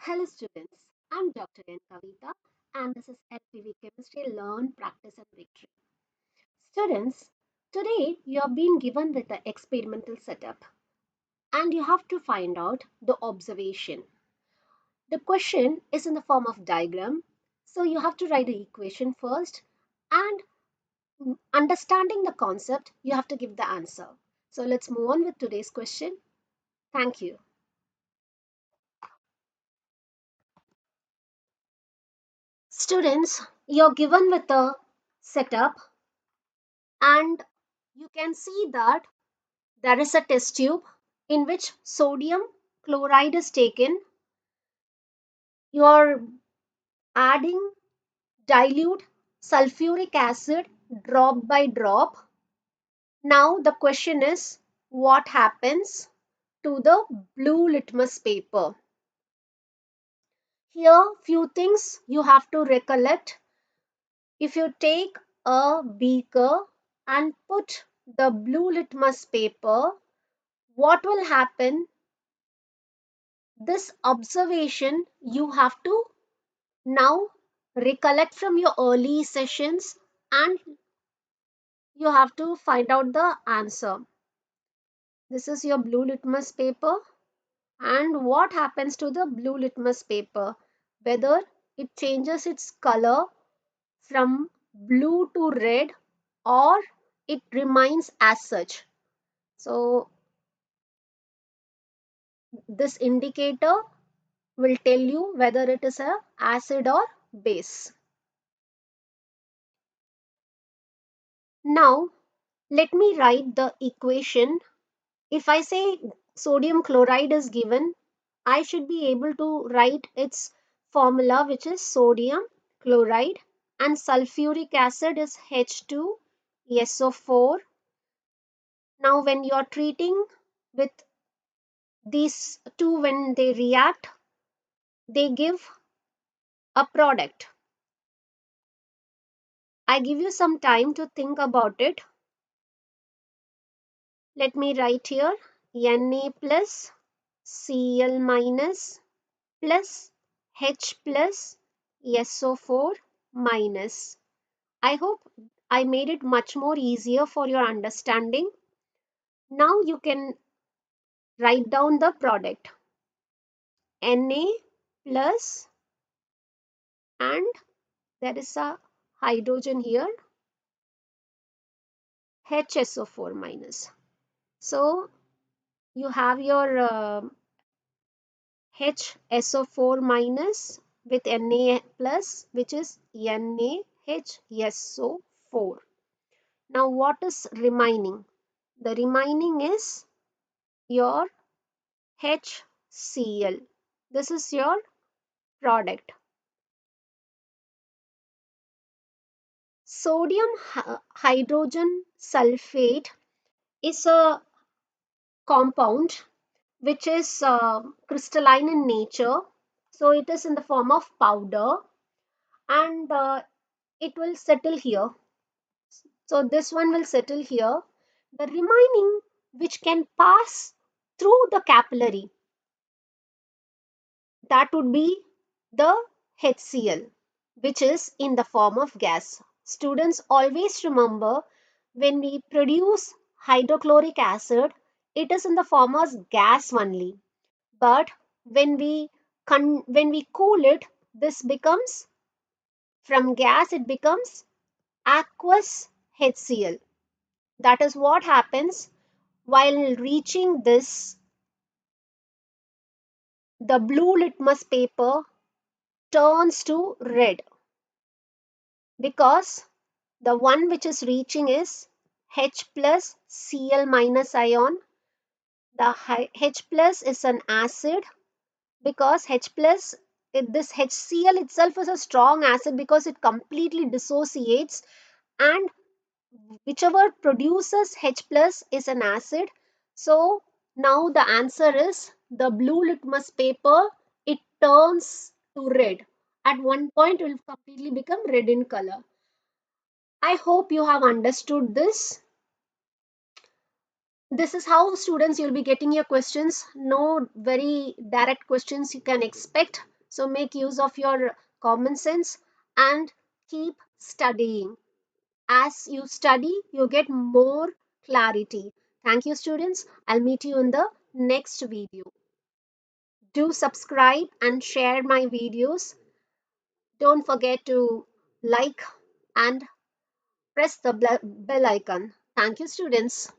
Hello students, I'm Dr. N. Kavita and this is LPV Chemistry Learn, Practice and Victory. Students, today you are being given with the experimental setup and you have to find out the observation. The question is in the form of diagram, so you have to write the equation first and understanding the concept, you have to give the answer. So let's move on with today's question. Thank you. Students, you're given with a setup and you can see that there is a test tube in which sodium chloride is taken. You are adding dilute sulfuric acid drop by drop. Now the question is what happens to the blue litmus paper? Here few things you have to recollect. If you take a beaker and put the blue litmus paper, what will happen? This observation you have to now recollect from your early sessions and you have to find out the answer. This is your blue litmus paper, and what happens to the blue litmus paper? Whether it changes its color from blue to red or it remains as such. So, this indicator will tell you whether it is a acid or base. Now, let me write the equation. If I say sodium chloride is given, I should be able to write its formula, which is sodium chloride, and sulfuric acid is H2SO4. Now, when you are treating with these two, when they react, they give a product. I give you some time to think about it. Let me write here Na plus Cl minus plus H plus SO4 minus. I hope I made it much more easier for your understanding. Now you can write down the product. Na plus, and there is a hydrogen here, HSO4 minus. So you have your HSO4 minus with Na plus, which is NaHSO4. Now what is remaining? The remaining is your HCl. This is your product. Sodium hydrogen sulfate is a compound which is crystalline in nature. So it is in the form of powder and it will settle here. So this one will settle here. The remaining which can pass through the capillary, that would be the HCl, which is in the form of gas. Students always remember when we produce hydrochloric acid, it is in the form of gas only. But when we when we cool it, this becomes from gas it becomes aqueous HCl. That is what happens while reaching this. The blue litmus paper turns to red because the one which is reaching is H plus Cl minus ion. The H plus is an acid because H plus, this HCl itself is a strong acid because it completely dissociates, and whichever produces H plus is an acid. So now the answer is the blue litmus paper, it turns to red. At one point it will completely become red in color. I hope you have understood this. This is how students you'll be getting your questions. No very direct questions you can expect. So make use of your common sense and keep studying. As you study, you get more clarity. Thank you, students. I'll meet you in the next video. Do subscribe and share my videos. Don't forget to like and press the bell icon. Thank you, students.